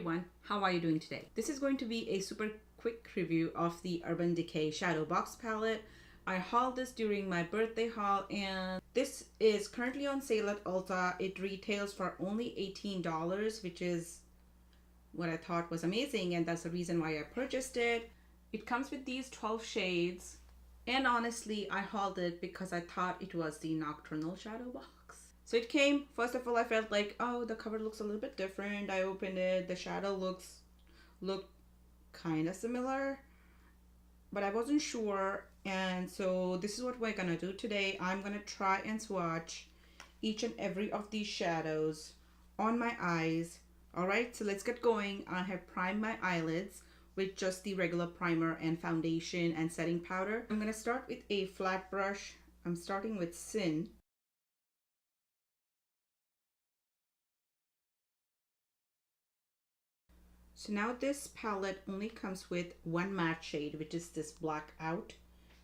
everyone, how are you doing today? This is going to be a super quick review of the Urban Decay Shadow Box Palette. I hauled this during my birthday haul and this is currently on sale at Ulta. It retails for only $18, which is what I thought was amazing, and that's the reason why I purchased it. It comes with these 12 shades, and honestly I hauled it because I thought it was the Nocturnal Shadow Box. So it came, first of all I felt like, oh, the cover looks a little bit different. I opened it, the shadow looked kind of similar, but I wasn't sure. And so this is what we're gonna do today. I'm gonna try and swatch each and every of these shadows on my eyes. All right, so let's get going. I have primed my eyelids with just the regular primer and foundation and setting powder. I'm gonna start with a flat brush. I'm starting with Sin. So now this palette only comes with one matte shade, which is this Blackout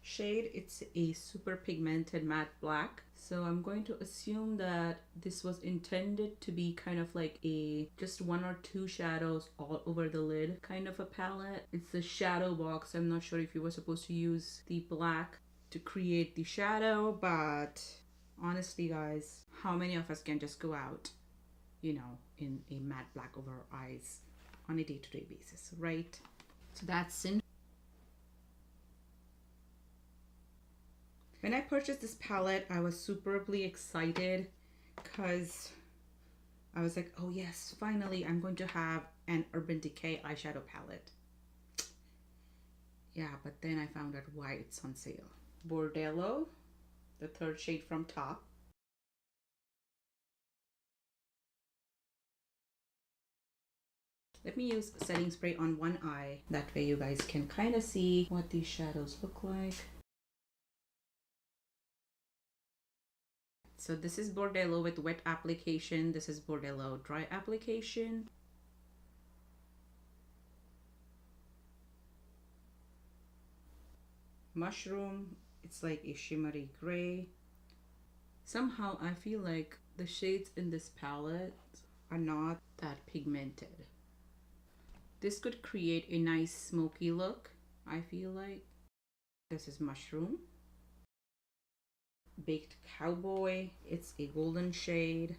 shade. It's a super pigmented matte black. So I'm going to assume that this was intended to be kind of like a just one or two shadows all over the lid kind of a palette. It's a shadow box. I'm not sure if you were supposed to use the black to create the shadow, but honestly guys, how many of us can just go out, you know, in a matte black over our eyes on a day-to-day basis, right? So that's Sin. When I purchased this palette, I was superbly excited because I was like, oh yes, finally I'm going to have an Urban Decay eyeshadow palette. Yeah, but then I found out why it's on sale. Bordello, the third shade from top. Let me use setting spray on one eye. That way you guys can kind of see what these shadows look like. So this is Bordello with wet application. This is Bordello dry application. Mushroom, it's like a shimmery gray. Somehow I feel like the shades in this palette are not that pigmented. This could create a nice smoky look, I feel like. This is Mushroom. Baked Cowboy, it's a golden shade.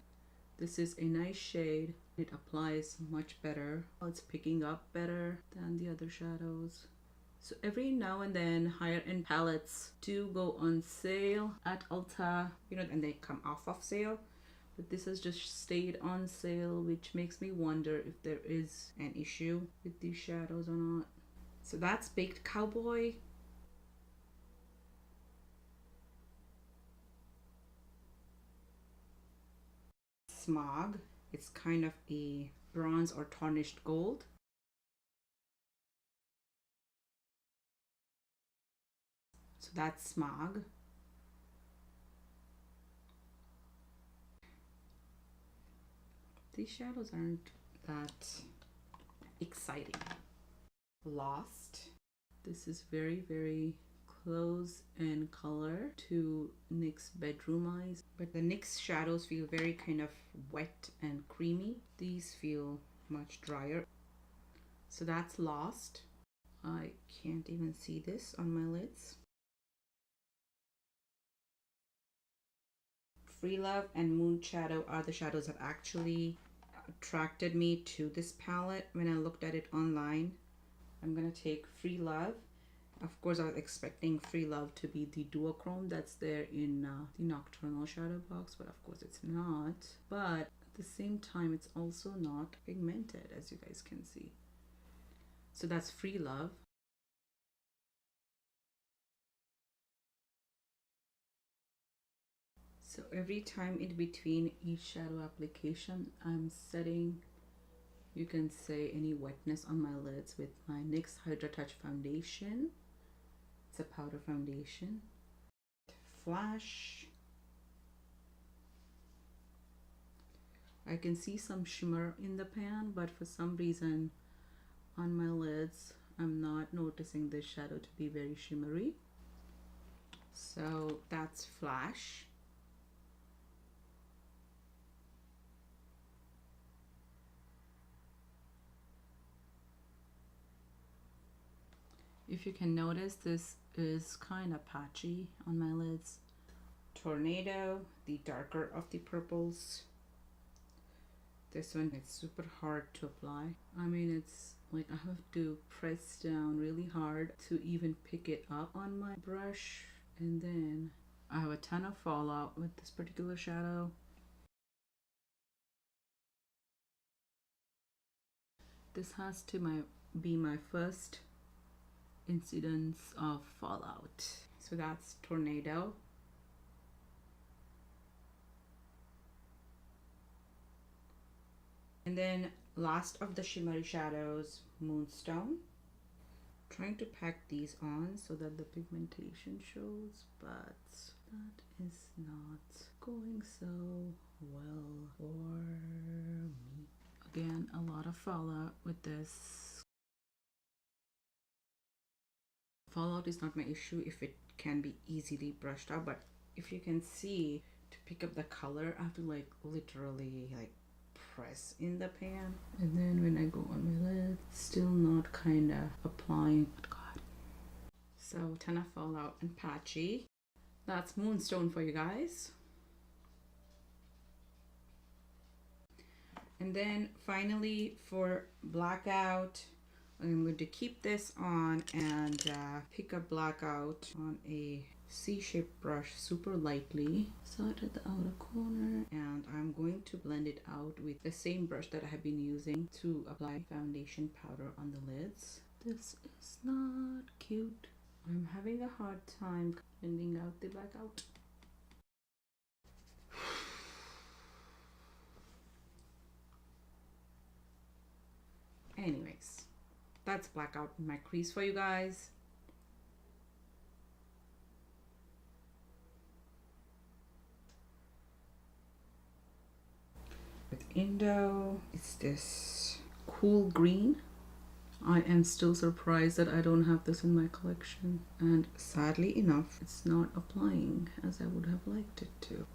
This is a nice shade. It applies much better. It's picking up better than the other shadows. So every now and then higher end palettes do go on sale at Ulta, you know, and they come off of sale. But this has just stayed on sale, which makes me wonder if there is an issue with these shadows or not. So that's Baked Cowboy. SMOG, it's kind of a bronze or tarnished gold. So that's SMOG. These shadows aren't that exciting. Lost. This is very, very close in color to NYX Bedroom Eyes, but the NYX shadows feel very kind of wet and creamy. These feel much drier. So that's Lost. I can't even see this on my lids. Free Love and Moonshadow are the shadows that actually attracted me to this palette when I looked at it online. I'm gonna take Free Love. Of course, I was expecting Free Love to be the duochrome that's there in the Nocturnal Shadow Box, but of course it's not. But at the same time, it's also not pigmented, as you guys can see. So that's Free Love. So every time in between each shadow application, I'm setting, you can say, any wetness on my lids with my NYX Hydra Touch foundation. It's a powder foundation. Flash. I can see some shimmer in the pan, but for some reason on my lids, I'm not noticing this shadow to be very shimmery. So that's Flash. If you can notice, this is kind of patchy on my lids. Tornado, the darker of the purples. This one is super hard to apply. I mean, it's like I have to press down really hard to even pick it up on my brush. And then I have a ton of fallout with this particular shadow. This has to be my first incidence of fallout. So that's Tornado. And then last of the shimmery shadows, Moonstone. Trying to pack these on so that the pigmentation shows, but that is not going so well for me. Again, a lot of fallout with this. Fallout is not my issue if it can be easily brushed out, but if you can see, to pick up the color, I have to like literally like press in the pan. And then when I go on my lid, still not kind of applying. Oh God. So ton of fallout and patchy. That's Moonstone for you guys. And then finally for blackout, I'm going to keep this on and pick up blackout on a C-shaped brush super lightly. Start at the outer corner, and I'm going to blend it out with the same brush that I have been using to apply foundation powder on the lids. This is not cute. I'm having a hard time blending out the blackout. Anyways, that's blackout in my crease for you guys. With Indo, it's this cool green. I am still surprised that I don't have this in my collection, and sadly enough, it's not applying as I would have liked it to.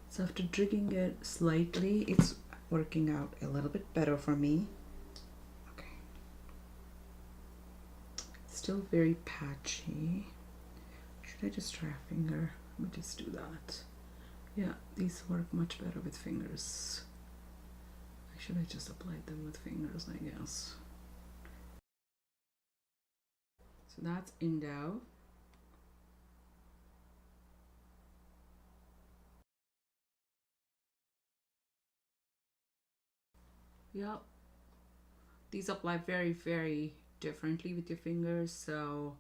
So after jigging it slightly, it's working out a little bit better for me. Okay. Still very patchy. Should I just try a finger? Let me just do that. Yeah, these work much better with fingers. Should I just apply them with fingers, I guess. So that's Indo. Yep. These apply very, very differently with your fingers, so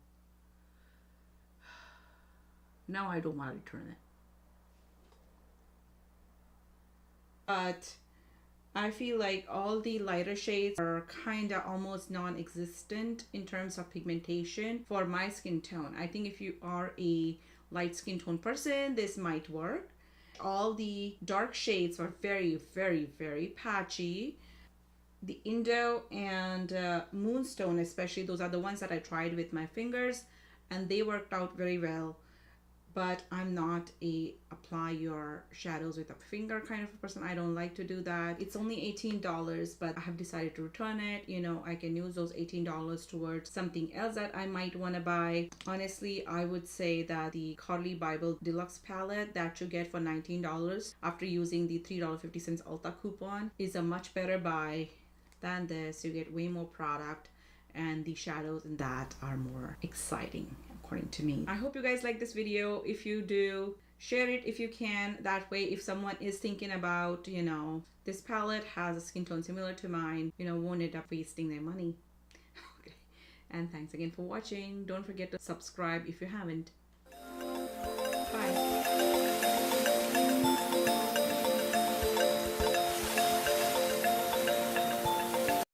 now I don't want to return it. But I feel like all the lighter shades are kind of almost non-existent in terms of pigmentation for my skin tone. I think if you are a light skin tone person, this might work. All the dark shades are very, very, very patchy. The Indo and Moonstone especially, those are the ones that I tried with my fingers and they worked out very well. But I'm not a apply your shadows with a finger kind of a person. I don't like to do that. It's only $18, but I have decided to return it. You know, I can use those $18 towards something else that I might want to buy. Honestly, I would say that the Carly Bible Deluxe palette that you get for $19 after using the $3.50 Ulta coupon is a much better buy than this. You get way more product, and the shadows in that are more exciting according to me. I hope you guys like this video. If you do, share it if you can. That way, if someone is thinking about, you know, this palette has a skin tone similar to mine, you know, won't end up wasting their money. Okay. And thanks again for watching. Don't forget to subscribe if you haven't. Bye.